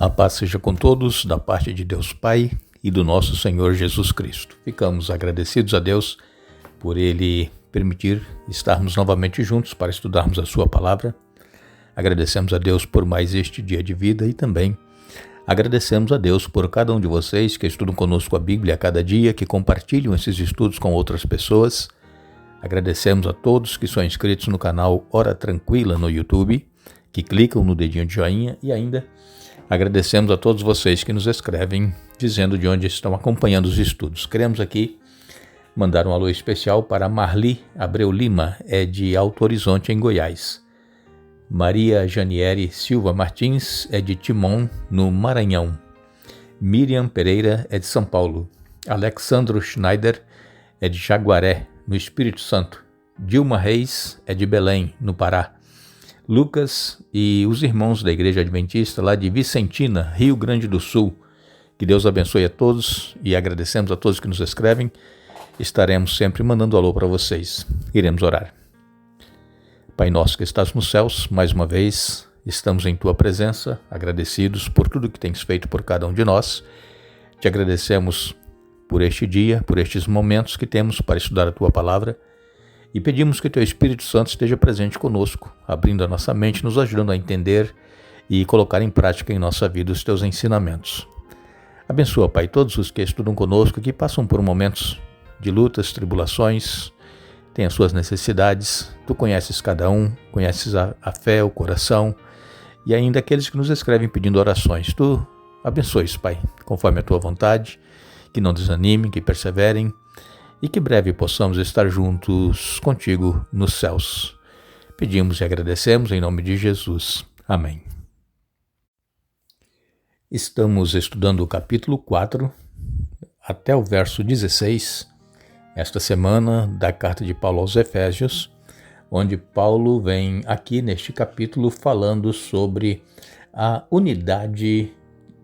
A paz seja com todos, da parte de Deus Pai e do nosso Senhor Jesus Cristo. Ficamos agradecidos a Deus por Ele permitir estarmos novamente juntos para estudarmos a Sua Palavra. Agradecemos a Deus por mais este dia de vida e também agradecemos a Deus por cada um de vocês que estudam conosco a Bíblia a cada dia, que compartilham esses estudos com outras pessoas. Agradecemos a todos que são inscritos no canal Hora Tranquila no YouTube, que clicam no dedinho de joinha, e ainda agradecemos a todos vocês que nos escrevem dizendo de onde estão acompanhando os estudos. Queremos aqui mandar um alô especial para Marli Abreu Lima, de Alto Horizonte, em Goiás. Maria Janiere Silva Martins é de Timon, no Maranhão. Miriam Pereira é de São Paulo. Alexandro Schneider é de Jaguaré, no Espírito Santo. Dilma Reis é de Belém, no Pará. Lucas e os irmãos da Igreja Adventista lá de Vicentina, Rio Grande do Sul. Que Deus abençoe a todos e agradecemos a todos que nos escrevem. Estaremos sempre mandando alô para vocês. Iremos orar. Pai nosso que estás nos céus, mais uma vez estamos em Tua presença, agradecidos por tudo que tens feito por cada um de nós. Te agradecemos por este dia, por estes momentos que temos para estudar a Tua Palavra. E pedimos que Teu Espírito Santo esteja presente conosco, abrindo a nossa mente, nos ajudando a entender e colocar em prática em nossa vida os Teus ensinamentos. Abençoa, Pai, todos os que estudam conosco, que passam por momentos de lutas, tribulações, têm as suas necessidades. Tu conheces cada um, conheces a fé, o coração, e ainda aqueles que nos escrevem pedindo orações. Tu abençoes, Pai, conforme a Tua vontade, que não desanimem, que perseverem, e que breve possamos estar juntos contigo nos céus. Pedimos e agradecemos em nome de Jesus. Amém. Estamos estudando o capítulo 4 até o verso 16, esta semana, da carta de Paulo aos Efésios, onde Paulo vem aqui neste capítulo falando sobre a unidade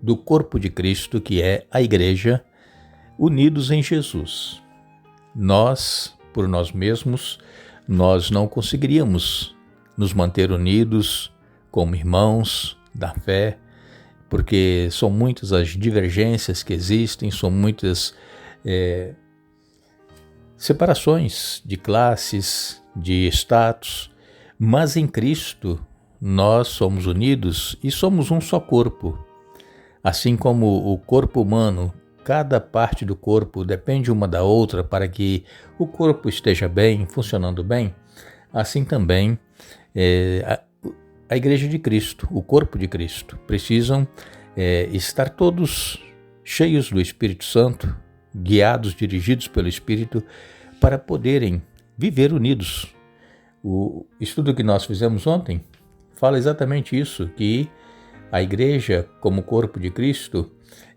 do corpo de Cristo, que é a igreja, unidos em Jesus. Nós, por nós mesmos, nós não conseguiríamos nos manter unidos como irmãos da fé, porque são muitas as divergências que existem, são muitas separações de classes, de status, mas em Cristo nós somos unidos e somos um só corpo. Assim como o corpo humano, cada parte do corpo depende uma da outra para que o corpo esteja bem, funcionando bem, assim também a Igreja de Cristo, o corpo de Cristo, precisam estar todos cheios do Espírito Santo, guiados, dirigidos pelo Espírito, para poderem viver unidos. O estudo que nós fizemos ontem fala exatamente isso, que a Igreja, como corpo de Cristo,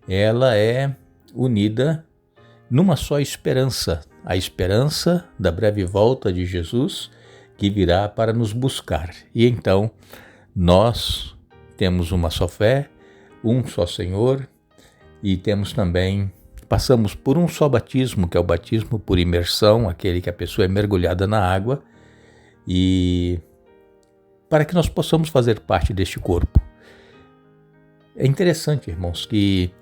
ela é unida numa só esperança, a esperança da breve volta de Jesus, que virá para nos buscar. E então, nós temos uma só fé, um só Senhor, e passamos por um só batismo, que é o batismo por imersão, aquele que a pessoa é mergulhada na água, e para que nós possamos fazer parte deste corpo. É interessante, irmãos, que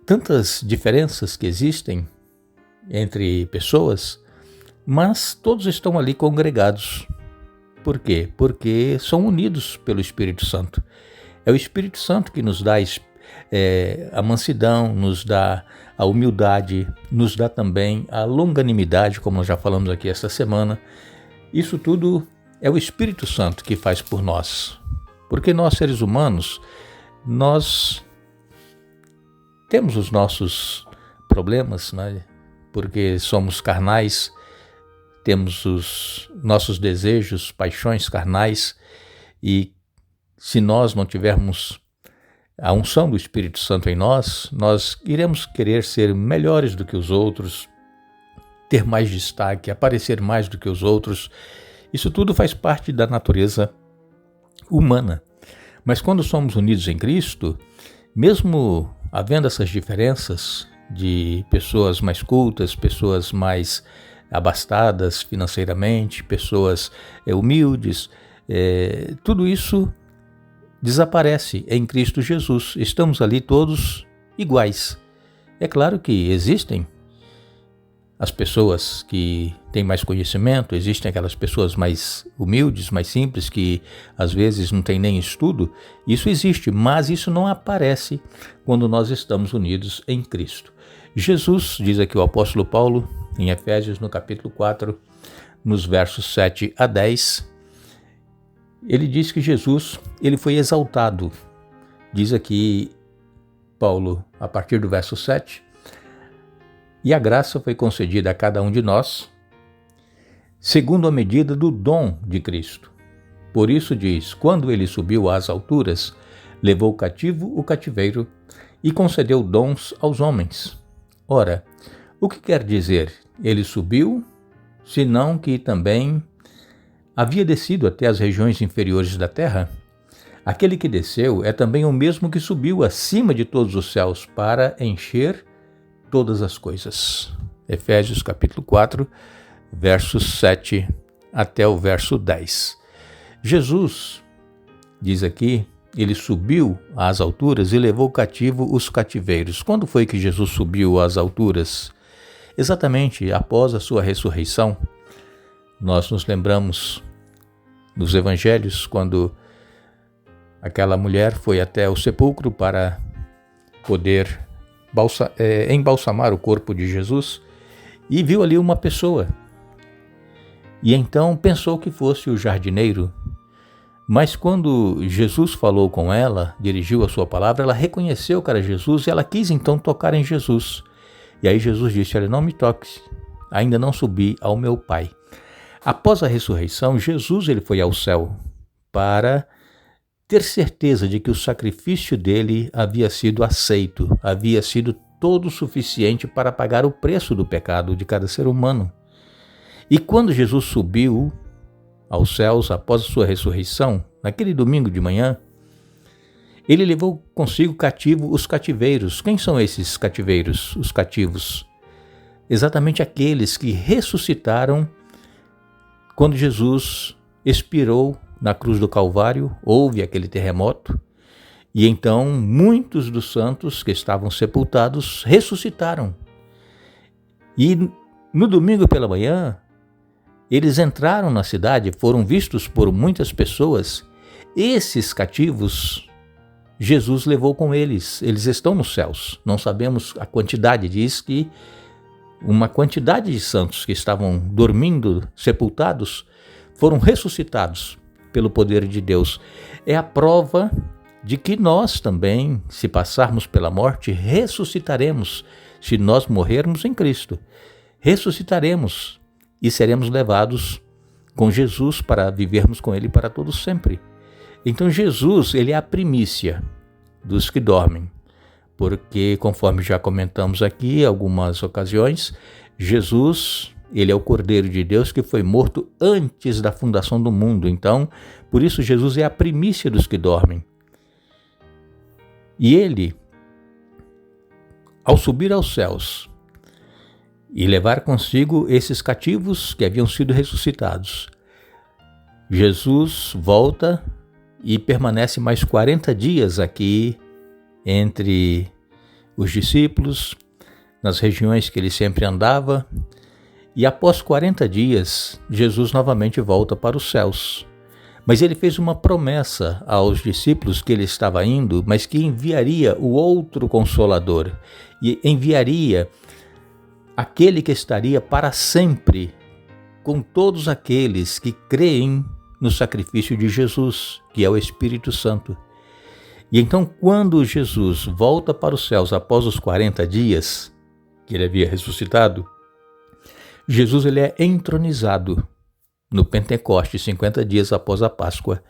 tantas diferenças que existem entre pessoas, mas todos estão ali congregados. Por quê? Porque são unidos pelo Espírito Santo. É o Espírito Santo que nos dá a mansidão, nos dá a humildade, nos dá também a longanimidade, como nós já falamos aqui esta semana. Isso tudo é o Espírito Santo que faz por nós. Porque nós, seres humanos, nós temos os nossos problemas, né? Porque somos carnais, temos os nossos desejos, paixões carnais, e se nós não tivermos a unção do Espírito Santo em nós, nós iremos querer ser melhores do que os outros, ter mais destaque, aparecer mais do que os outros. Isso tudo faz parte da natureza humana. Mas quando somos unidos em Cristo, mesmo havendo essas diferenças de pessoas mais cultas, pessoas mais abastadas financeiramente, pessoas humildes, tudo isso desaparece em Cristo Jesus. Estamos ali todos iguais. É claro que existem as pessoas que têm mais conhecimento, existem aquelas pessoas mais humildes, mais simples, que às vezes não têm nem estudo. Isso existe, mas isso não aparece quando nós estamos unidos em Cristo. Jesus, diz aqui o apóstolo Paulo, em Efésios, no capítulo 4, nos versos 7 a 10, ele diz que Jesus, ele foi exaltado. Diz aqui Paulo, a partir do verso 7, e a graça foi concedida a cada um de nós, segundo a medida do dom de Cristo. Por isso diz, quando ele subiu às alturas, levou cativo o cativeiro e concedeu dons aos homens. Ora, o que quer dizer? Ele subiu, senão que também havia descido até as regiões inferiores da terra? Aquele que desceu é também o mesmo que subiu acima de todos os céus para encher todas as coisas. Efésios capítulo 4, versos 7 até o verso 10. Jesus, diz aqui, ele subiu às alturas e levou cativo os cativeiros. Quando foi que Jesus subiu às alturas? Exatamente após a sua ressurreição. Nós nos lembramos dos evangelhos, quando aquela mulher foi até o sepulcro para poder embalsamar o corpo de Jesus e viu ali uma pessoa. E então pensou que fosse o jardineiro. Mas quando Jesus falou com ela, dirigiu a sua palavra, ela reconheceu que era Jesus e ela quis então tocar em Jesus. E aí Jesus disse, olha, não me toques, ainda não subi ao meu Pai. Após a ressurreição, Jesus ele foi ao céu para ter certeza de que o sacrifício dele havia sido aceito, havia sido todo o suficiente para pagar o preço do pecado de cada ser humano. E quando Jesus subiu aos céus após a sua ressurreição, naquele domingo de manhã, ele levou consigo cativo os cativeiros. Quem são esses cativeiros, os cativos? Exatamente aqueles que ressuscitaram quando Jesus expirou na cruz do Calvário, houve aquele terremoto, e então muitos dos santos que estavam sepultados ressuscitaram. E no domingo pela manhã, eles entraram na cidade, foram vistos por muitas pessoas. Esses cativos, Jesus levou com eles estão nos céus. Não sabemos a quantidade, diz que uma quantidade de santos que estavam dormindo, sepultados, foram ressuscitados pelo poder de Deus. É a prova de que nós também, se passarmos pela morte, ressuscitaremos. Se nós morrermos em Cristo, ressuscitaremos e seremos levados com Jesus para vivermos com Ele para todo sempre. Então Jesus, ele é a primícia dos que dormem, porque, conforme já comentamos aqui em algumas ocasiões, Jesus, ele é o Cordeiro de Deus que foi morto antes da fundação do mundo. Então, por isso Jesus é a primícia dos que dormem. E ele, ao subir aos céus e levar consigo esses cativos que haviam sido ressuscitados, Jesus volta e permanece mais 40 dias aqui entre os discípulos, nas regiões que ele sempre andava, e após 40 dias, Jesus novamente volta para os céus. Mas ele fez uma promessa aos discípulos que ele estava indo, mas que enviaria o outro Consolador, e enviaria aquele que estaria para sempre com todos aqueles que creem no sacrifício de Jesus, que é o Espírito Santo. E então, quando Jesus volta para os céus após os 40 dias que ele havia ressuscitado, Jesus ele é entronizado no Pentecostes, 50 dias após a Páscoa.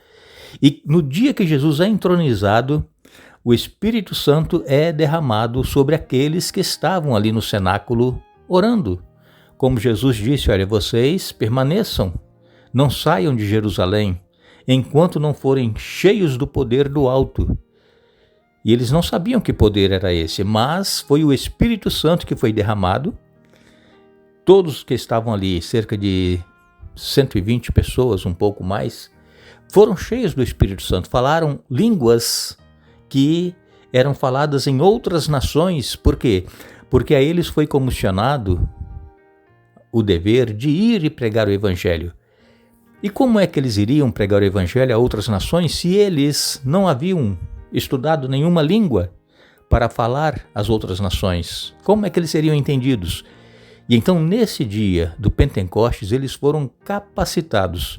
E no dia que Jesus é entronizado, o Espírito Santo é derramado sobre aqueles que estavam ali no cenáculo orando. Como Jesus disse, olha, vocês permaneçam, não saiam de Jerusalém, enquanto não forem cheios do poder do alto. E eles não sabiam que poder era esse, mas foi o Espírito Santo que foi derramado. Todos que estavam ali, cerca de 120 pessoas, um pouco mais, foram cheios do Espírito Santo, falaram línguas que eram faladas em outras nações. Por quê? Porque a eles foi comissionado o dever de ir e pregar o Evangelho. E como é que eles iriam pregar o Evangelho a outras nações se eles não haviam estudado nenhuma língua para falar às outras nações? Como é que eles seriam entendidos? E então, nesse dia do Pentecostes, eles foram capacitados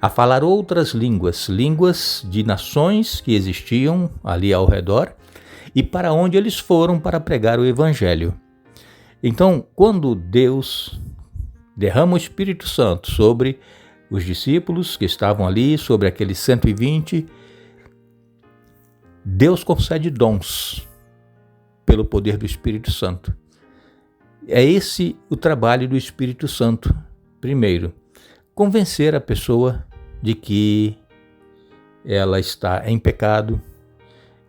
a falar outras línguas, línguas de nações que existiam ali ao redor e para onde eles foram para pregar o Evangelho. Então, quando Deus derrama o Espírito Santo sobre os discípulos que estavam ali, sobre aqueles 120, Deus concede dons pelo poder do Espírito Santo. É esse o trabalho do Espírito Santo. Primeiro, convencer a pessoa de que ela está em pecado,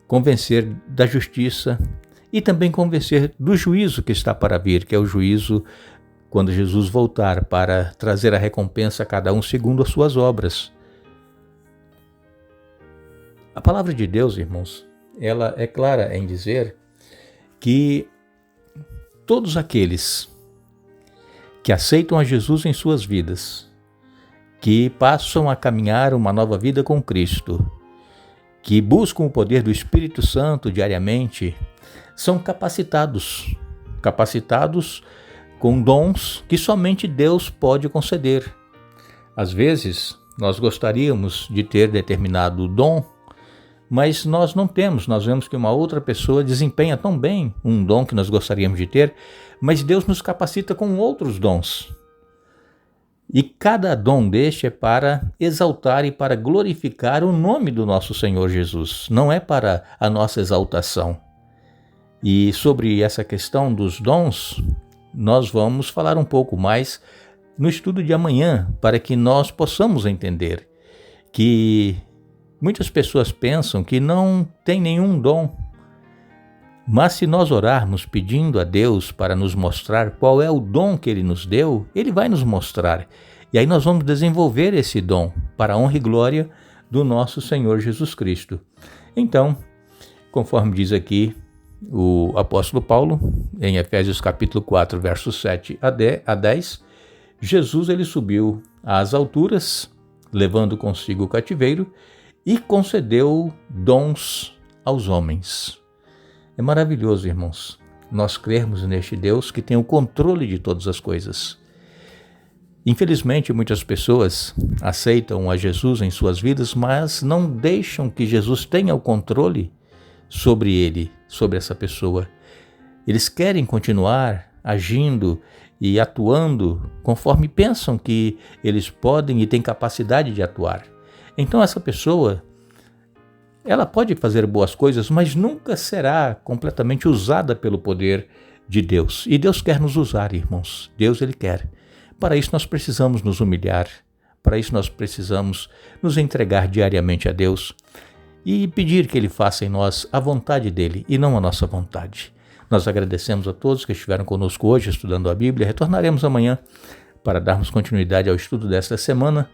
convencer da justiça e também convencer do juízo que está para vir, que é o juízo quando Jesus voltar para trazer a recompensa a cada um segundo as suas obras. A palavra de Deus, irmãos, ela é clara em dizer que todos aqueles que aceitam a Jesus em suas vidas, que passam a caminhar uma nova vida com Cristo, que buscam o poder do Espírito Santo diariamente, são capacitados com dons que somente Deus pode conceder. Às vezes, nós gostaríamos de ter determinado dom, mas nós não temos. Nós vemos que uma outra pessoa desempenha tão bem um dom que nós gostaríamos de ter, mas Deus nos capacita com outros dons. E cada dom deste é para exaltar e para glorificar o nome do nosso Senhor Jesus, não é para a nossa exaltação. E sobre essa questão dos dons, nós vamos falar um pouco mais no estudo de amanhã, para que nós possamos entender que muitas pessoas pensam que não tem nenhum dom, mas se nós orarmos pedindo a Deus para nos mostrar qual é o dom que Ele nos deu, Ele vai nos mostrar. E aí nós vamos desenvolver esse dom para a honra e glória do nosso Senhor Jesus Cristo. Então, conforme diz aqui o apóstolo Paulo, em Efésios capítulo 4, versos 7 a 10, Jesus ele subiu às alturas, levando consigo o cativeiro, e concedeu dons aos homens. É maravilhoso, irmãos, nós crermos neste Deus que tem o controle de todas as coisas. Infelizmente, muitas pessoas aceitam a Jesus em suas vidas, mas não deixam que Jesus tenha o controle sobre ele, sobre essa pessoa. Eles querem continuar agindo e atuando conforme pensam que eles podem e têm capacidade de atuar. Então essa pessoa, ela pode fazer boas coisas, mas nunca será completamente usada pelo poder de Deus. E Deus quer nos usar, irmãos. Deus, Ele quer. Para isso nós precisamos nos humilhar. Para isso nós precisamos nos entregar diariamente a Deus e pedir que Ele faça em nós a vontade dEle e não a nossa vontade. Nós agradecemos a todos que estiveram conosco hoje estudando a Bíblia. Retornaremos amanhã para darmos continuidade ao estudo desta semana,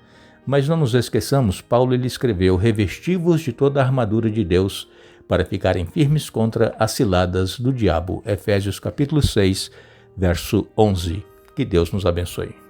mas não nos esqueçamos, Paulo ele escreveu: revesti-vos de toda a armadura de Deus para ficarem firmes contra as ciladas do diabo. Efésios capítulo 6, verso 11. Que Deus nos abençoe.